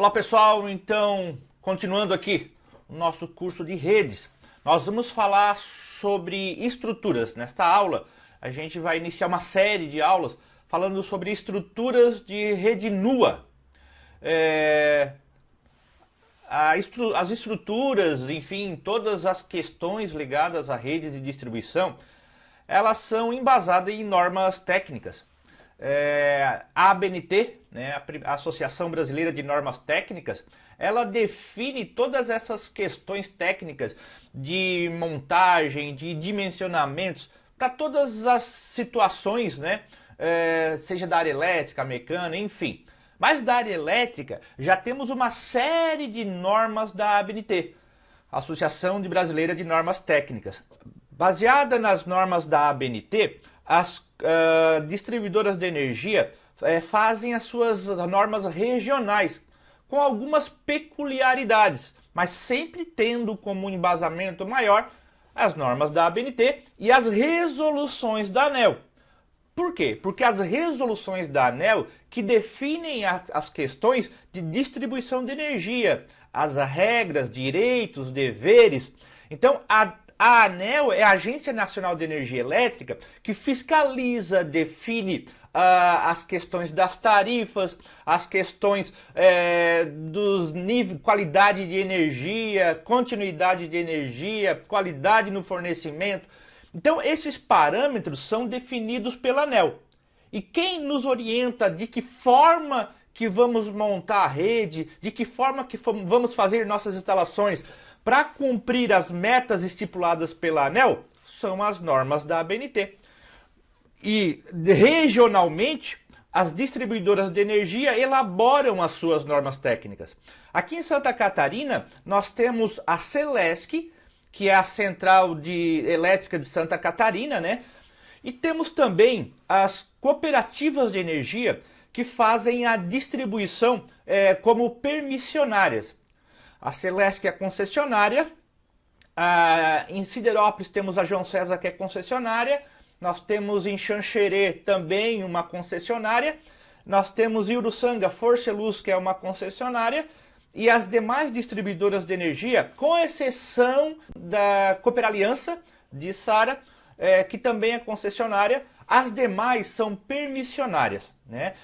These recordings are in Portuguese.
Olá pessoal, então continuando aqui o nosso curso de redes, nós vamos falar sobre estruturas. Nesta aula a gente vai iniciar uma série de aulas falando sobre estruturas de rede nua. As estruturas, enfim, todas as questões ligadas à rede de distribuição, elas são embasadas em normas técnicas. A ABNT, né, a Associação Brasileira de Normas Técnicas, ela define todas essas questões técnicas de montagem, de dimensionamentos, para todas as situações, né, seja da área elétrica, mecânica, enfim. Mas da área elétrica já temos uma série de normas da ABNT, Associação Brasileira de Normas Técnicas. Baseada nas normas da ABNT, as distribuidoras de energia fazem as suas normas regionais, com algumas peculiaridades, mas sempre tendo como embasamento maior as normas da ABNT e as resoluções da ANEEL. Por quê? Porque as resoluções da ANEEL que definem as questões de distribuição de energia, as regras, direitos, deveres. Então, a ANEEL é a Agência Nacional de Energia Elétrica que fiscaliza, define as questões das tarifas, as questões dos níveis, qualidade de energia, continuidade de energia, qualidade no fornecimento. Então esses parâmetros são definidos pela ANEEL. E quem nos orienta de que forma que vamos montar a rede, de que forma que vamos fazer nossas instalações para cumprir as metas estipuladas pela ANEEL, são as normas da ABNT. E regionalmente, as distribuidoras de energia elaboram as suas normas técnicas. Aqui em Santa Catarina, nós temos a Celesc, que é a Central Elétrica de Santa Catarina, né? E temos também as cooperativas de energia que fazem a distribuição como permissionárias. A Celesc é concessionária, em Siderópolis temos a João César, que é concessionária, nós temos em Xanxerê também uma concessionária, nós temos em Uruçanga Força Luz, que é uma concessionária, e as demais distribuidoras de energia, com exceção da Cooperaliança de Sara, que também é concessionária, as demais são permissionárias, né?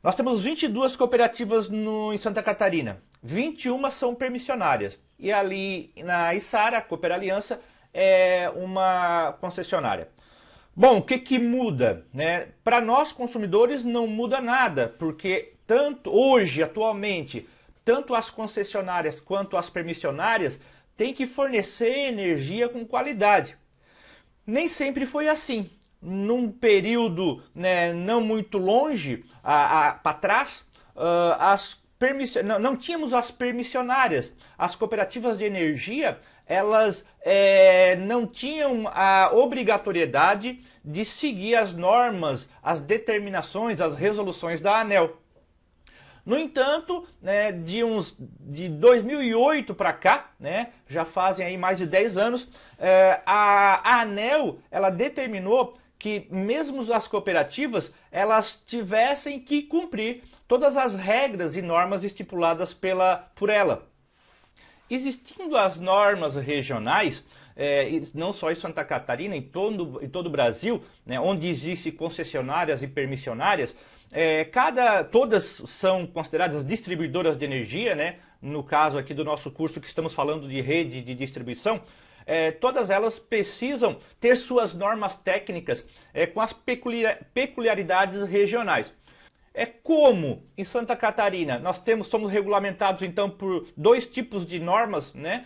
Nós temos 22 cooperativas em Santa Catarina, 21 são permissionárias, e ali na Içara, a Cooperaliança, é uma concessionária. Bom, o que muda, né? Para nós consumidores não muda nada, porque tanto hoje, atualmente, tanto as concessionárias quanto as permissionárias têm que fornecer energia com qualidade. Nem sempre foi assim. Num período, né, não muito longe para trás, não tínhamos as permissionárias. As cooperativas de energia, elas não tinham a obrigatoriedade de seguir as normas, as determinações, as resoluções da ANEEL. No entanto, né, de 2008 para cá, né, já fazem aí mais de 10 anos, a ANEEL ela determinou que mesmo as cooperativas elas tivessem que cumprir todas as regras e normas estipuladas por ela. Existindo as normas regionais, não só em Santa Catarina, em todo o Brasil, né, onde existem concessionárias e permissionárias, todas são consideradas distribuidoras de energia, né? No caso aqui do nosso curso que estamos falando de rede de distribuição, todas elas precisam ter suas normas técnicas com as peculiaridades regionais. Como em Santa Catarina nós somos regulamentados então por dois tipos de normas, né?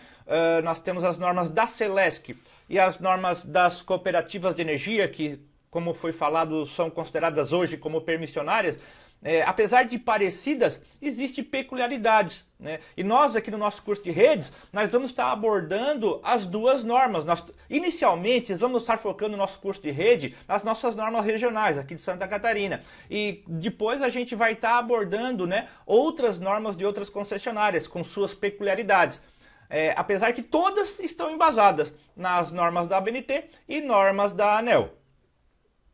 Nós temos as normas da Celesc e as normas das cooperativas de energia, que, como foi falado, são consideradas hoje como permissionárias. Apesar de parecidas, existem peculiaridades, né? E nós aqui no nosso curso de redes, nós vamos estar abordando as duas normas. Inicialmente, vamos estar focando no nosso curso de rede nas nossas normas regionais aqui de Santa Catarina. E depois a gente vai estar abordando, né, outras normas de outras concessionárias com suas peculiaridades. Apesar que todas estão embasadas nas normas da ABNT e normas da ANEEL.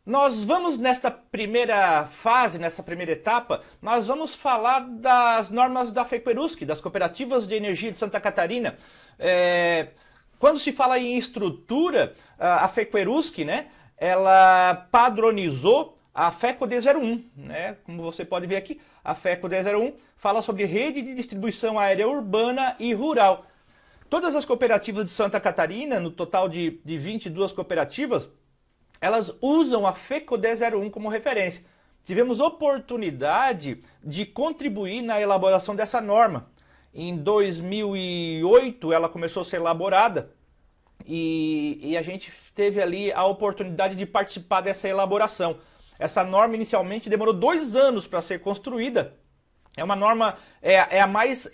Nós vamos nesta primeira fase, nessa primeira etapa, nós vamos falar das normas da FECUERUSC, das Cooperativas de Energia de Santa Catarina. Quando se fala em estrutura, a FECUERUSC, né, ela padronizou a FECO-D 01, né? Como você pode ver aqui, a FECO-D 01 fala sobre rede de distribuição aérea urbana e rural. Todas as cooperativas de Santa Catarina, no total de 22 cooperativas, elas usam a FECO-D 01 como referência. Tivemos oportunidade de contribuir na elaboração dessa norma. Em 2008 ela começou a ser elaborada e a gente teve ali a oportunidade de participar dessa elaboração. Essa norma inicialmente demorou 2 anos para ser construída. É uma norma, a mais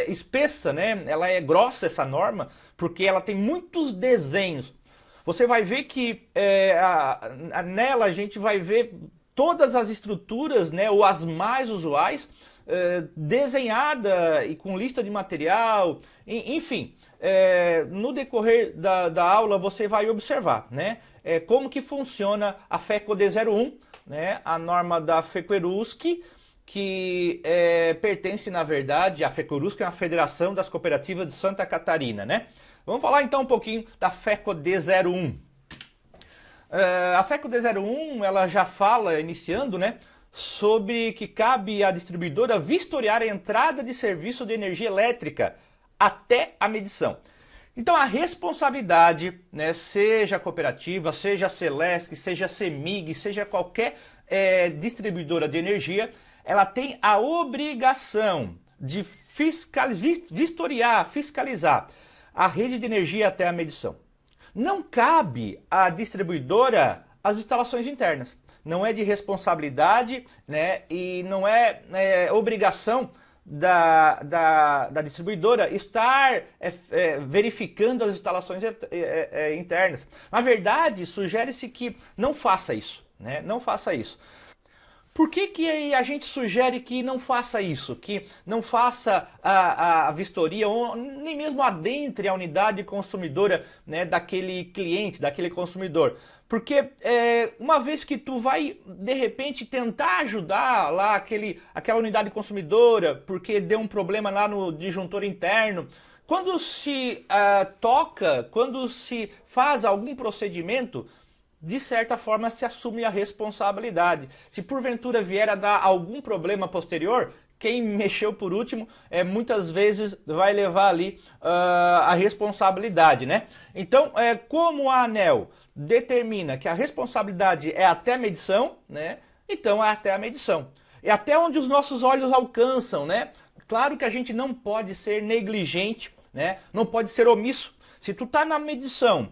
espessa, né? Ela é grossa, essa norma, porque ela tem muitos desenhos. Você vai ver que nela a gente vai ver todas as estruturas, né, ou as mais usuais, desenhada e com lista de material, enfim. No decorrer da aula você vai observar, né, como que funciona a FECO-D 01, né, a norma da FECUERUSC, que pertence, na verdade, a FECUERUSC é uma federação das cooperativas de Santa Catarina, né? Vamos falar então um pouquinho da FECO-D 01. A FECO-D 01, ela já fala, iniciando, né, sobre que cabe à distribuidora vistoriar a entrada de serviço de energia elétrica até a medição. Então a responsabilidade, né, seja a cooperativa, seja a Celesc, seja a CEMIG, seja qualquer distribuidora de energia, ela tem a obrigação de vistoriar, fiscalizar a rede de energia até a medição. Não cabe à distribuidora as instalações internas. Não é de responsabilidade, né, e não é obrigação da distribuidora estar verificando as instalações internas. Na verdade, sugere-se que não faça isso, né? Não faça isso. Por que a gente sugere que não faça isso, que não faça a vistoria ou nem mesmo adentre a unidade consumidora, né, daquele cliente, daquele consumidor? Porque uma vez que tu vai, de repente, tentar ajudar lá aquela unidade consumidora, porque deu um problema lá no disjuntor interno, quando se quando se faz algum procedimento, de certa forma se assume a responsabilidade. Se porventura vier a dar algum problema posterior, quem mexeu por último muitas vezes vai levar ali a responsabilidade, né? Então, como a ANEEL determina que a responsabilidade é até a medição, né? Então é até a medição. É até onde os nossos olhos alcançam, né? Claro que a gente não pode ser negligente, né? Não pode ser omisso. Se tu está na medição,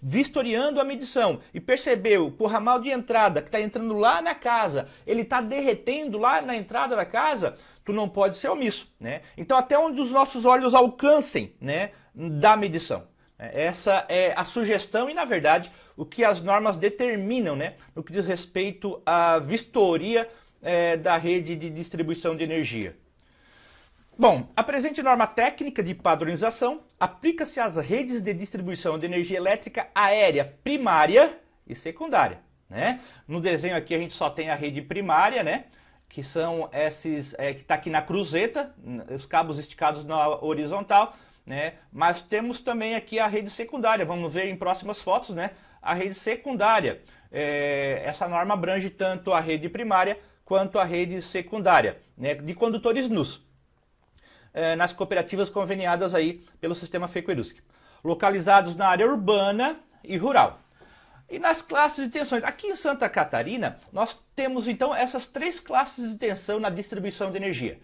vistoriando a medição e percebeu que o ramal de entrada que está entrando lá na casa, ele está derretendo lá na entrada da casa, tu não pode ser omisso, né? Então até onde os nossos olhos alcancem, né, da medição. Essa é a sugestão e, na verdade, o que as normas determinam, né, no que diz respeito à vistoria da rede de distribuição de energia. Bom, a presente norma técnica de padronização aplica-se às redes de distribuição de energia elétrica aérea primária e secundária, né? No desenho aqui a gente só tem a rede primária, né? Que são esses que está aqui na cruzeta, os cabos esticados na horizontal, né? Mas temos também aqui a rede secundária, vamos ver em próximas fotos, né? A rede secundária. Essa norma abrange tanto a rede primária quanto a rede secundária, né? De condutores nus. Nas cooperativas conveniadas aí pelo sistema FECUERUSC, localizados na área urbana e rural. E nas classes de tensões, aqui em Santa Catarina, nós temos então essas 3 classes de tensão na distribuição de energia: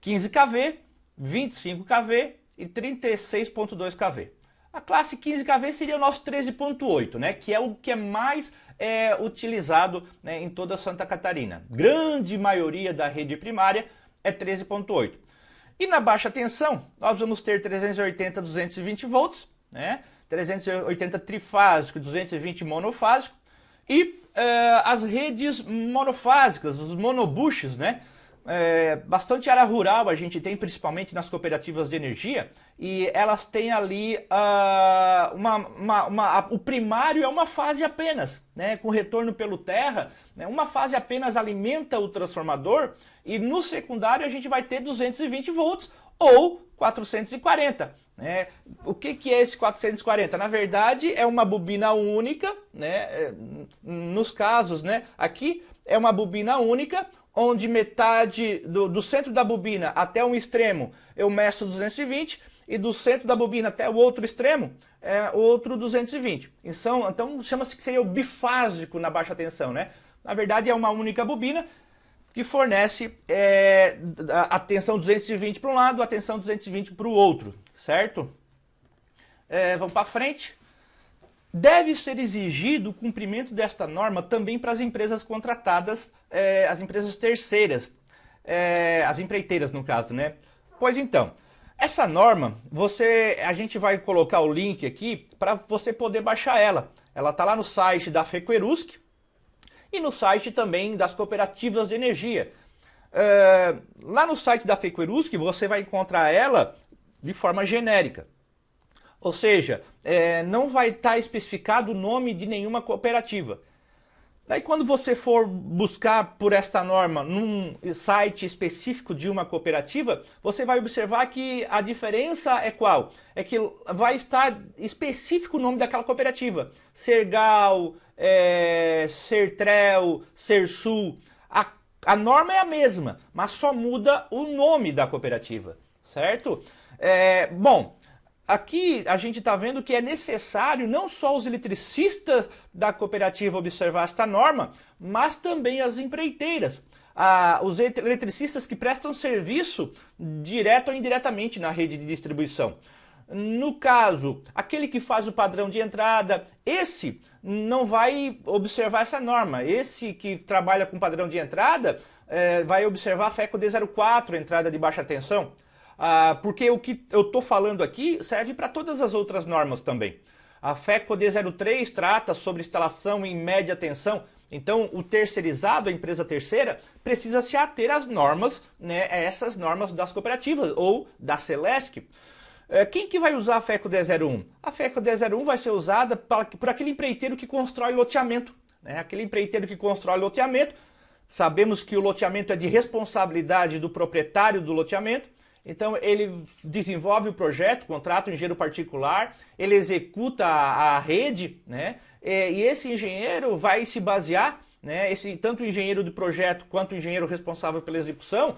15 kV, 25 kV e 36.2 kV. A classe 15 kV seria o nosso 13.8, né, que é o que é mais utilizado, né, em toda Santa Catarina. Grande maioria da rede primária é 13.8. E na baixa tensão, nós vamos ter 380, 220 volts, né? 380 trifásico, 220 monofásico. E as redes monofásicas, os monobuches, né? bastante área rural a gente tem, principalmente nas cooperativas de energia, e elas têm ali o primário é uma fase apenas, né, com retorno pelo terra, né, uma fase apenas alimenta o transformador, e no secundário a gente vai ter 220 volts ou 440. Né? O que é esse 440? Na verdade é uma bobina única, né, nos casos, né, aqui é uma bobina única, onde metade do centro da bobina até um extremo eu meço 220 e do centro da bobina até o outro extremo é outro 220. Então chama-se que seria o bifásico na baixa tensão, né? Na verdade é uma única bobina que fornece a tensão 220 para um lado, a tensão 220 para o outro, certo? Vamos para frente. Deve ser exigido o cumprimento desta norma também para as empresas contratadas, as empresas terceiras, as empreiteiras no caso, né? Pois então, essa norma, a gente vai colocar o link aqui para você poder baixar ela. Ela está lá no site da FECOERUSC e no site também das cooperativas de energia. Lá no site da FECOERUSC você vai encontrar ela de forma genérica. Ou seja, não vai estar especificado o nome de nenhuma cooperativa. Daí quando você for buscar por esta norma num site específico de uma cooperativa, você vai observar que a diferença é qual? É que vai estar específico o nome daquela cooperativa. Sergal, Sertrel, Sersul. A norma é a mesma, mas só muda o nome da cooperativa, certo? Bom, aqui a gente está vendo que é necessário não só os eletricistas da cooperativa observar esta norma, mas também as empreiteiras, os eletricistas que prestam serviço direto ou indiretamente na rede de distribuição. No caso, aquele que faz o padrão de entrada, esse não vai observar essa norma. Esse que trabalha com padrão de entrada vai observar a FECO D04, entrada de baixa tensão. Porque o que eu estou falando aqui serve para todas as outras normas também. A FECO D03 trata sobre instalação em média tensão. Então, o terceirizado, a empresa terceira, precisa se ater às normas, né, a essas normas das cooperativas ou da Celesc. Quem que vai usar a FECO D01? A FECO D01 vai ser usada por aquele empreiteiro que constrói loteamento. Né? Aquele empreiteiro que constrói loteamento, sabemos que o loteamento é de responsabilidade do proprietário do loteamento. Então ele desenvolve o projeto, contrata um engenheiro particular, ele executa a rede, né? E esse engenheiro vai se basear, né? Tanto o engenheiro do projeto quanto o engenheiro responsável pela execução,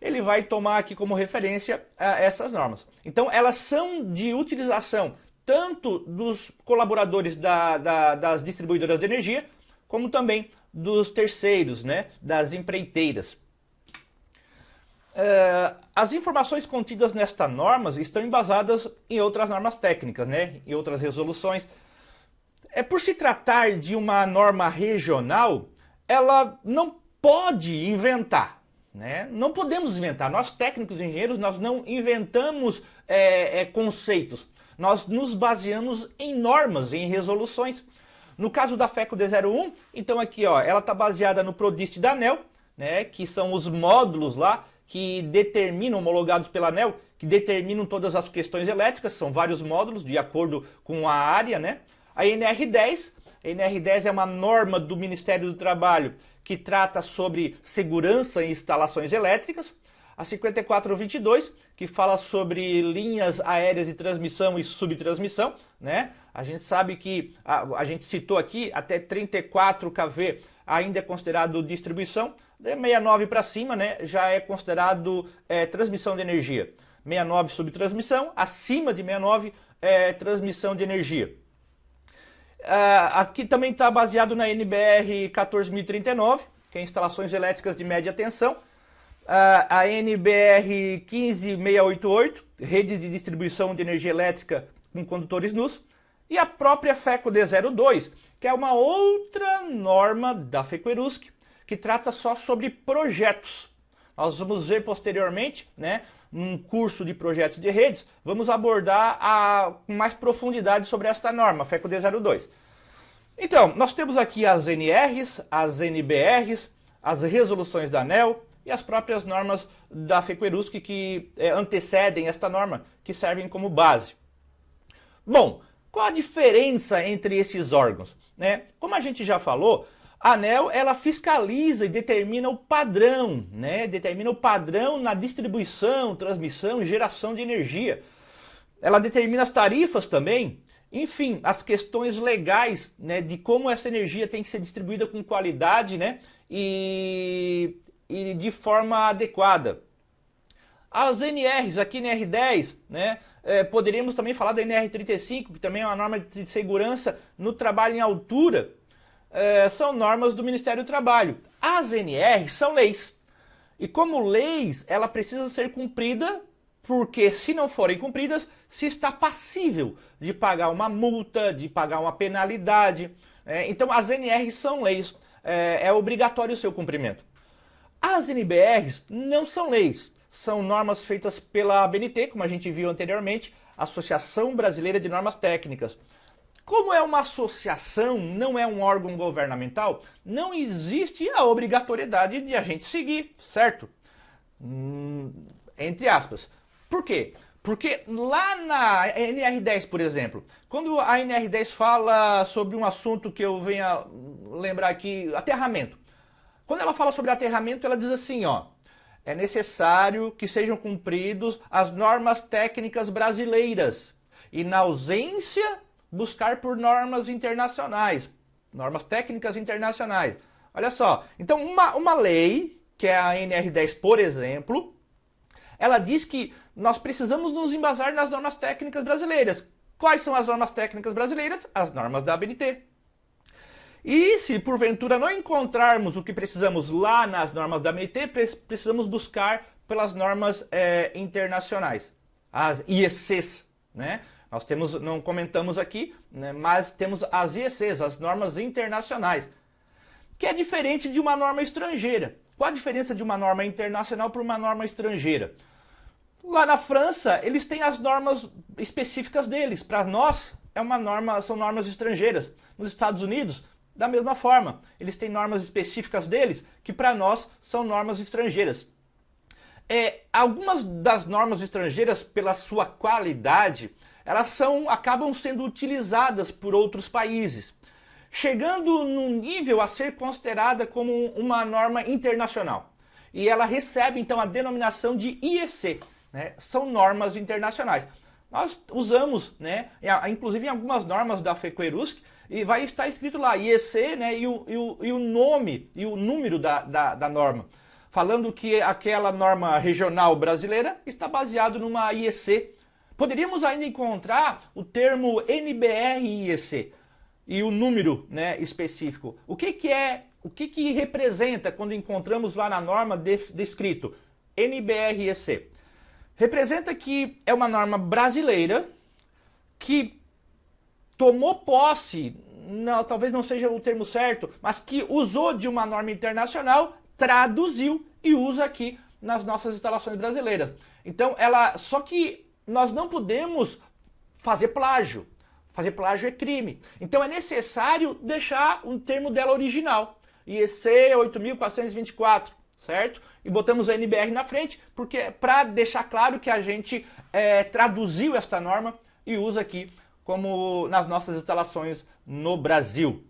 ele vai tomar aqui como referência essas normas. Então elas são de utilização tanto dos colaboradores das distribuidoras de energia, como também dos terceiros, né? Das empreiteiras. As informações contidas nesta norma estão embasadas em outras normas técnicas, né? Em outras resoluções. Por se tratar de uma norma regional, ela não pode inventar. Né? Não podemos inventar. Nós técnicos e engenheiros nós não inventamos conceitos. Nós nos baseamos em normas, em resoluções. No caso da FECO D01, então aqui ó, ela está baseada no PRODIST da ANEEL, né? Que são os módulos lá que determinam, homologados pela ANEEL, que determinam todas as questões elétricas, são vários módulos de acordo com a área, né? A NR10, a NR10 é uma norma do Ministério do Trabalho que trata sobre segurança em instalações elétricas. A 5422, que fala sobre linhas aéreas de transmissão e subtransmissão, né? A gente sabe que, a gente citou aqui, até 34 kV ainda é considerado distribuição, 69 para cima, né, já é considerado transmissão de energia. 69 subtransmissão, acima de 69 transmissão de energia. Aqui também está baseado na NBR 14039, que é instalações elétricas de média tensão. A NBR 15688, rede de distribuição de energia elétrica com condutores nus. E a própria FECO D02, que é uma outra norma da FECOERUSC, que trata só sobre projetos. Nós vamos ver posteriormente, né, num curso de projetos de redes, vamos abordar com mais profundidade sobre esta norma, a FECO D02. Então, nós temos aqui as NRs, as NBRs, as resoluções da ANEEL, e as próprias normas da FECUERUSC que antecedem esta norma, que servem como base. Bom, qual a diferença entre esses órgãos? Né? Como a gente já falou, a ANEEL ela fiscaliza e determina o padrão, né? Determina o padrão na distribuição, transmissão e geração de energia. Ela determina as tarifas também, enfim, as questões legais, né, de como essa energia tem que ser distribuída com qualidade, né, e de forma adequada. As NRs, aqui NR10, né, poderíamos também falar da NR35, que também é uma norma de segurança no trabalho em altura, são normas do Ministério do Trabalho. As NRs são leis, e como leis, ela precisa ser cumprida, porque se não forem cumpridas, se está passível de pagar uma multa, de pagar uma penalidade. Então as NRs são leis, é obrigatório o seu cumprimento. As NBRs não são leis, são normas feitas pela ABNT, como a gente viu anteriormente, Associação Brasileira de Normas Técnicas. Como é uma associação, não é um órgão governamental, não existe a obrigatoriedade de a gente seguir, certo? Entre aspas. Por quê? Porque lá na NR10, por exemplo, quando a NR10 fala sobre um assunto que eu venho a lembrar aqui, aterramento. Quando ela fala sobre aterramento, ela diz assim, ó, é necessário que sejam cumpridos as normas técnicas brasileiras e, na ausência, buscar por normas internacionais, normas técnicas internacionais. Olha só, então uma lei, que é a NR10, por exemplo, ela diz que nós precisamos nos embasar nas normas técnicas brasileiras. Quais são as normas técnicas brasileiras? As normas da ABNT. E se porventura não encontrarmos o que precisamos lá nas normas da ABNT, precisamos buscar pelas normas internacionais, as IECs, né? Nós temos, não comentamos aqui, né, mas temos as IECs, as normas internacionais, que é diferente de uma norma estrangeira. Qual a diferença de uma norma internacional para uma norma estrangeira? Lá na França, eles têm as normas específicas deles. Para nós, são normas estrangeiras. Nos Estados Unidos, da mesma forma, eles têm normas específicas deles, que para nós são normas estrangeiras. Algumas das normas estrangeiras, pela sua qualidade, elas acabam sendo utilizadas por outros países, chegando num nível a ser considerada como uma norma internacional. E ela recebe, então, a denominação de IEC, né? São normas internacionais. Nós usamos, né, inclusive em algumas normas da FECUERUSC, e vai estar escrito lá, IEC, né, e o nome e o número da norma, falando que aquela norma regional brasileira está baseado numa IEC. Poderíamos ainda encontrar o termo NBR-IEC e o número, né, específico. O que representa quando encontramos lá na norma descrito NBR-IEC? Representa que é uma norma brasileira que tomou posse, talvez não seja o termo certo, mas que usou de uma norma internacional, traduziu e usa aqui nas nossas instalações brasileiras. Então, só que nós não podemos fazer plágio. Fazer plágio é crime. Então é necessário deixar um termo dela original. IEC 8424, certo? E botamos a NBR na frente, porque para deixar claro que a gente traduziu esta norma e usa aqui como nas nossas instalações no Brasil.